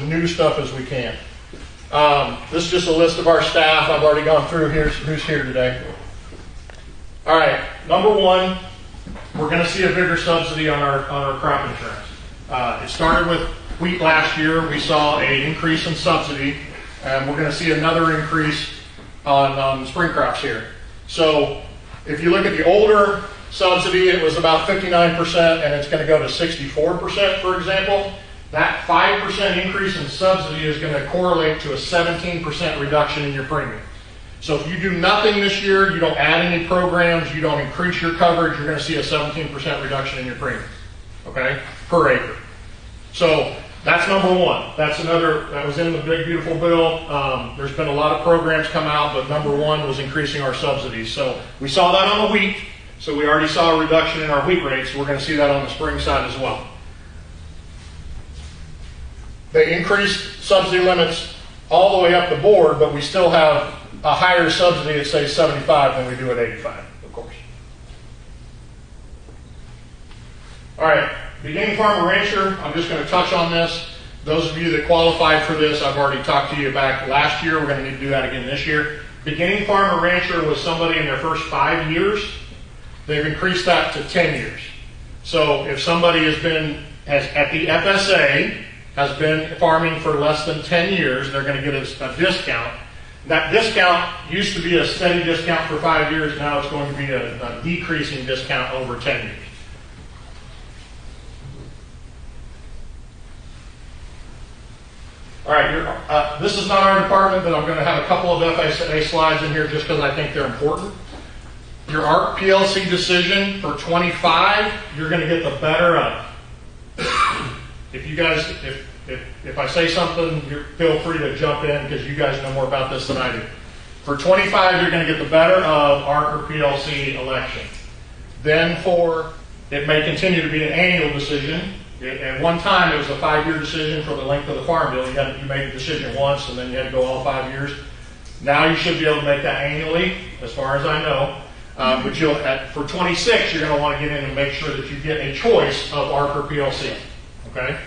new stuff as we can. This is just a list of our staff. I've already gone through here. Who's here today? All right, number one, we're going to see a bigger subsidy on our crop insurance. It started with wheat last year. We saw an increase in subsidy, and we're going to see another increase on spring crops here. So if you look at the older subsidy, it was about 59%, and it's going to go to 64%, for example. That 5% increase in subsidy is going to correlate to a 17% reduction in your premium. So if you do nothing this year, you don't add any programs, you don't increase your coverage, you're going to see a 17% reduction in your premium, okay, per acre. So that's number one. That was in the big beautiful bill. There's been a lot of programs come out, but number one was increasing our subsidies. So we saw that on the wheat. So we already saw a reduction in our wheat rates. We're going to see that on the spring side as well. They increased subsidy limits all the way up the board, but we still have a higher subsidy at, say, 75 than we do at 85, of course. All right, beginning farmer rancher, I'm just going to touch on this. Those of you that qualified for this, I've already talked to you back last year. We're going to need to do that again this year. Beginning farmer rancher was somebody in their first 5 years. They've increased that to 10 years. So if somebody has at the FSA, has been farming for less than 10 years, they're going to get a discount. That discount used to be a steady discount for 5 years. Now it's going to be a decreasing discount over 10 years. All right, this is not our department, but I'm going to have a couple of FSA slides in here just because I think they're important. Your ARC PLC decision for 25, you're going to get the better of. If you guys, if I say something, feel free to jump in because you guys know more about this than I do. For 25, you're going to get the better of ARC or PLC election. Then it may continue to be an annual decision. At one time, it was a 5-year decision for the length of the farm bill. You made the decision once, and then you had to go all 5 years. Now you should be able to make that annually, as far as I know. But for 26, you're going to want to get in and make sure that you get a choice of ARC or PLC. Okay?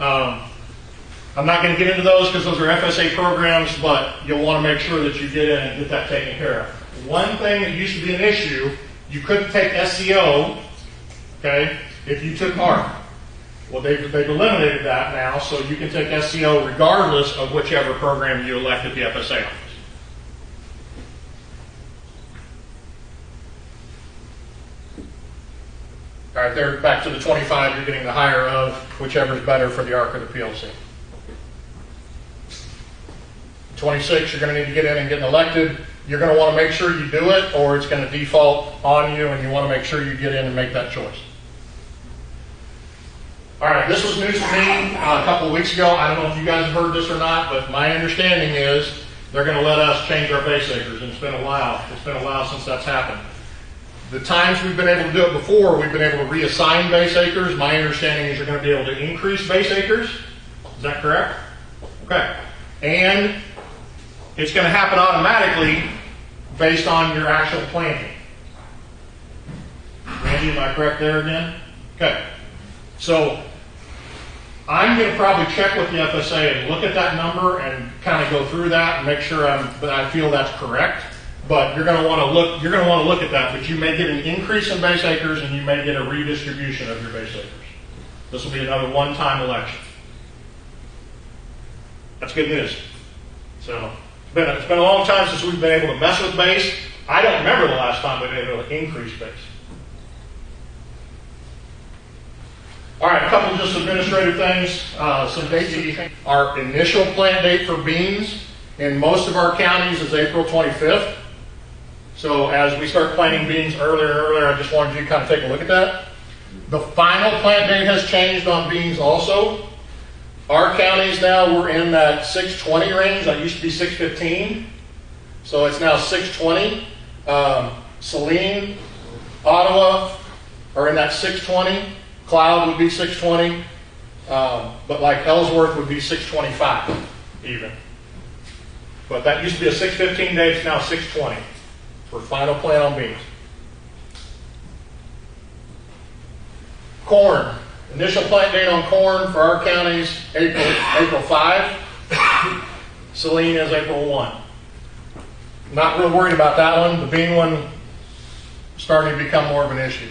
I'm not going to get into those because those are FSA programs, but you'll want to make sure that you get in and get that taken care of. One thing that used to be an issue, you couldn't take SCO, okay, if you took ARC. Well, they've eliminated that now, so you can take SCO regardless of whichever program you elect at the FSA office. All right, there, back to the 25, you're getting the higher of whichever is better for the ARC or the PLC. 26, you're going to need to get in and get elected. You're going to want to make sure you do it, or it's going to default on you, and you want to make sure you get in and make that choice. All right, this was news to me a couple of weeks ago. I don't know if you guys have heard this or not, but my understanding is they're going to let us change our base acres, and it's been a while. It's been a while since that's happened. The times we've been able to do it before, we've been able to reassign base acres. My understanding is you're going to be able to increase base acres. Is that correct? Okay. And it's going to happen automatically based on your actual planting. Randy, am I correct there again? Okay. So I'm going to probably check with the FSA and look at that number and kind of go through that and make sure I feel that's correct. But you're going to want to look. You're going to want to look at that. But you may get an increase in base acres, and you may get a redistribution of your base acres. This will be another one-time election. That's good news. So it's been a long time since we've been able to mess with base. I don't remember the last time we've been able to increase base. All right, a couple just administrative things. Some dates. Our initial plant date for beans in most of our counties is April 25th. So as we start planting beans earlier and earlier, I just wanted you to kind of take a look at that. The final plant date has changed on beans also. Our counties now, we're in that 620 range. That used to be 615. So it's now 620. Saline, Ottawa are in that 620. Cloud would be 620. But like Ellsworth would be 625 even. But that used to be a 615 day, it's now 620 for final plant on beans. Corn Initial plant date on corn for our counties, April 5. Saline is April 1. Not real worried about that one. The bean one starting to become more of an issue.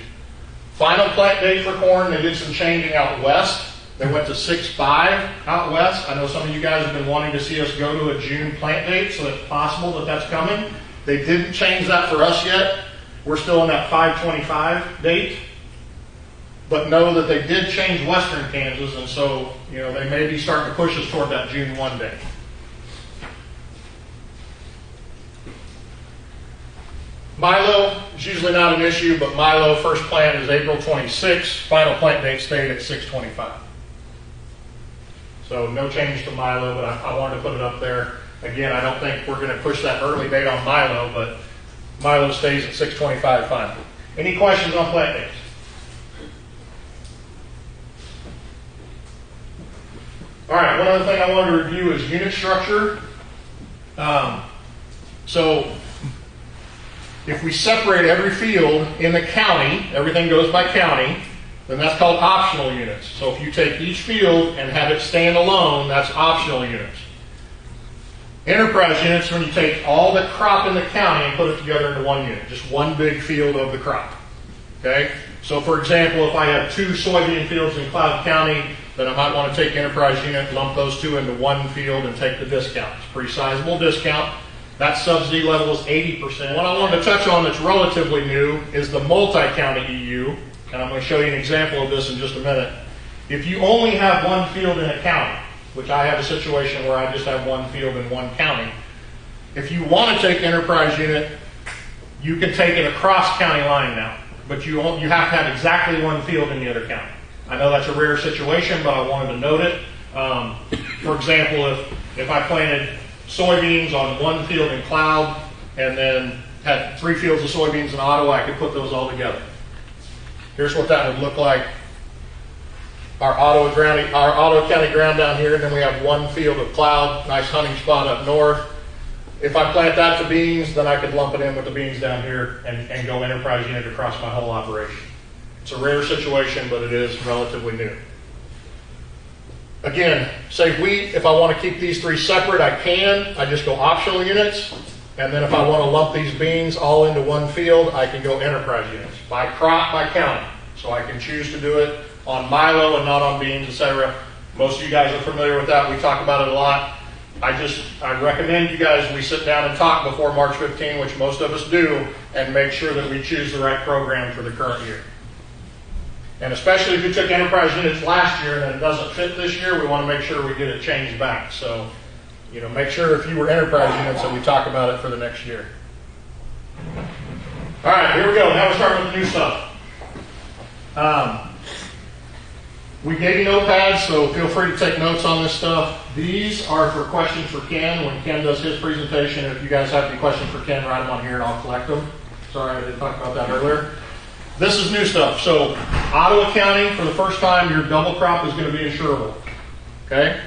Final plant date for corn, they did some changing out west. They went to 6/5 out west. I know some of you guys have been wanting to see us go to a June plant date, so it's possible that that's coming. They didn't change that for us yet. We're still in that 5/25 date. But know that they did change western Kansas, and so they may be starting to push us toward that June 1 date. Milo is usually not an issue, but Milo first plant is April 26. Final plant date stayed at 6/25. So no change to Milo, but I wanted to put it up there. Again, I don't think we're going to push that early date on Milo, but Milo stays at 6/25 final. Any questions on plant dates? All right, one other thing I wanted to review is unit structure. So if we separate every field in the county, everything goes by county, then that's called optional units. So if you take each field and have it stand alone, that's optional units. Enterprise units when you take all the crop in the county and put it together into one unit, just one big field of the crop. Okay? So for example, if I have 2 soybean fields in Cloud County, then I might want to take enterprise unit, lump those 2 into one field and take the discount. It's a pretty sizable discount. That subsidy level is 80%. What I wanted to touch on that's relatively new is the multi-county EU, and I'm going to show you an example of this in just a minute. If you only have one field in a county, which I have a situation where I just have one field in one county, if you want to take enterprise unit, you can take it across county line now, but you have to have exactly one field in the other county. I know that's a rare situation, but I wanted to note it. For example, if I planted soybeans on one field in Cloud and then had 3 fields of soybeans in Ottawa, I could put those all together. Here's what that would look like. Our Ottawa County ground down here, and then we have one field of Cloud, nice hunting spot up north. If I plant that to beans, then I could lump it in with the beans down here and go enterprise unit across my whole operation. It's a rare situation, but it is relatively new. Again, say wheat, if I want to keep these 3 separate, I can. I just go optional units. And then if I want to lump these beans all into one field, I can go enterprise units. By crop, by county. So I can choose to do it on Milo and not on beans, etc. Most of you guys are familiar with that. We talk about it a lot. I recommend you guys, we sit down and talk before March 15, which most of us do, and make sure that we choose the right program for the current year. And especially if you took enterprise units last year and it doesn't fit this year, we want to make sure we get it changed back. So, make sure if you were enterprise units that we talk about it for the next year. All right, here we go. Now we're starting with the new stuff. We gave you notepads, so feel free to take notes on this stuff. These are for questions for Ken when Ken does his presentation. If you guys have any questions for Ken, write them on here and I'll collect them. Sorry, I didn't talk about that earlier. This is new stuff. So Ottawa County, for the first time, your double crop is going to be insurable. Okay?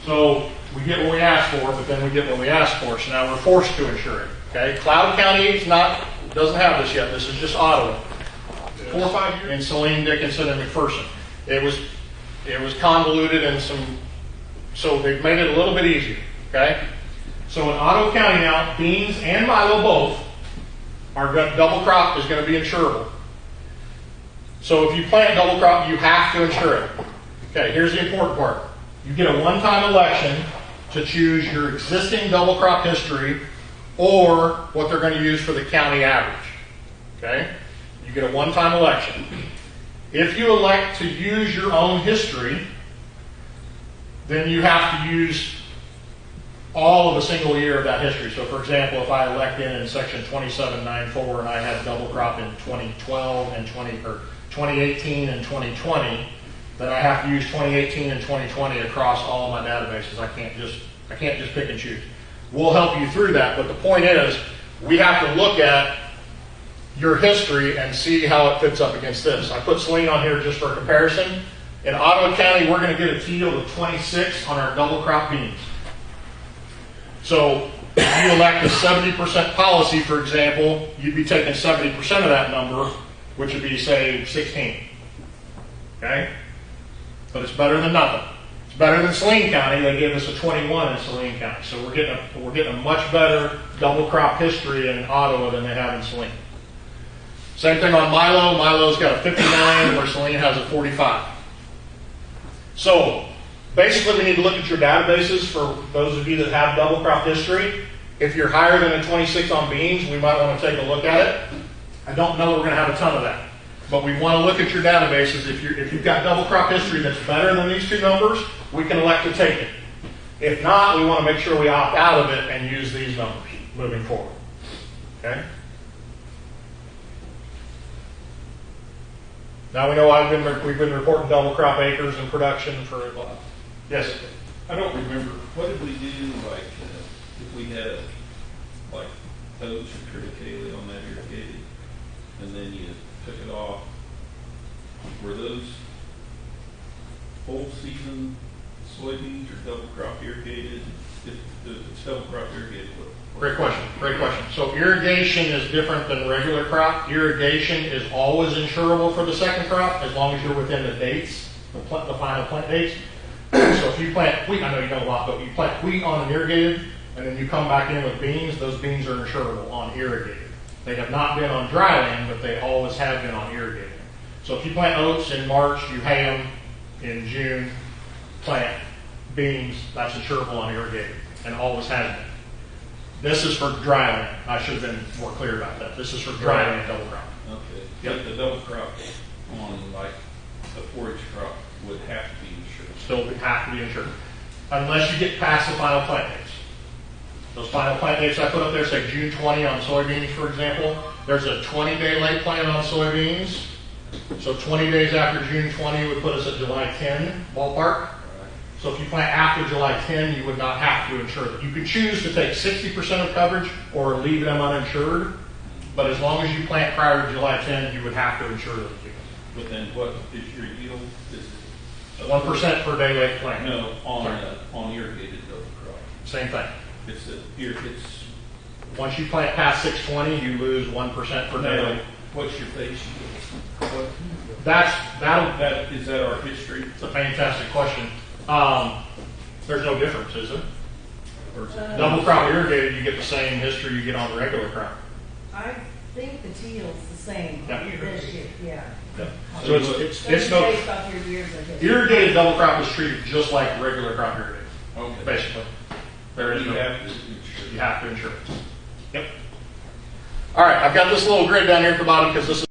So we get what we asked for, but then we get what we asked for. So now we're forced to insure it. Okay? Cloud County doesn't have this yet. This is just Ottawa. 4 or 5 years. And Saline, Dickinson, and McPherson. It was convoluted and so they've made it a little bit easier. Okay? So in Ottawa County now, beans and Milo both our double crop is going to be insurable. So if you plant double crop, you have to insure it. Okay, here's the important part. You get a one-time election to choose your existing double crop history or what they're going to use for the county average. Okay? You get a one-time election. If you elect to use your own history, then you have to use all of a single year of that history. So for example, if I elect in section 2794 and I had double crop in 2012 and 2018 and 2020, then I have to use 2018 and 2020 across all of my databases. I can't just pick and choose. We'll help you through that, but the point is we have to look at your history and see how it fits up against this. I put Saline on here just for comparison. In Ottawa County, we're going to get a yield of 26 on our double crop beans. So if you elect a 70% policy, for example, you'd be taking 70% of that number, which would be, say, 16. Okay? But it's better than nothing. It's better than Saline County. They gave us a 21 in Saline County. So we're getting a much better double crop history in Ottawa than they have in Saline. Same thing on Milo. Milo's got a 59 where Saline has a 45. So basically we need to look at your databases for those of you that have double crop history. If you're higher than a 26 on beans, we might want to take a look at it. I don't know that we're going to have a ton of that. But we want to look at your databases. If you've got double crop history that's better than these two numbers, we can elect to take it. If not, we want to make sure we opt out of it and use these numbers moving forward. Okay? Now we know we've been reporting double crop acres and production for a while. Yes? I don't remember. What did we do, like, if we had, like, oats or triticale on that irrigated, and then you took it off, were those full season soybeans or double crop irrigated? If it's double crop irrigated, what? Great question, great question. So irrigation is different than regular crop. Irrigation is always insurable for the second crop as long as you're within the dates, the final plant dates. So if you plant wheat, I know you know a lot, but you plant wheat on an irrigated and then you come back in with beans, those beans are insurable on irrigated. They have not been on dry land, but they always have been on irrigated. So if you plant oats in March, you hay them in June, plant beans, that's insurable on irrigated and always has been. This is for dry land. I should have been more clear about that. This is for dry land double crop. Okay. Yep. But the double crop on, like, the forage crop would have to be insured. Still have to be insured. Unless you get past the final plant dates. Those final plant dates I put up there say June 20 on soybeans, for example. There's a 20-day late plant on soybeans. So 20 days after June 20 would put us at July 10 ballpark. So if you plant after July 10, you would not have to insure them. You can choose to take 60% of coverage or leave them uninsured. But as long as you plant prior to July 10, you would have to insure those units. But then what is your yield? Is it 1% per day late plant. no, on irrigated double crop? Same thing. It's Once you plant past 620, you lose 1% per day late. what's your face yield? What, is that our history? It's a fantastic question. There's no difference, is there? Or is it Double crop irrigated, you get the same history you get on regular crop. I think the yield's the same Yeah. this year, yeah. Yeah. So it's That's no, based off your years of history. irrigated double crop is treated just like regular crop irrigated, okay? basically. There is You no, have to insure. you have to insure it. Yep. All right, I've got this little grid down here at the bottom because this is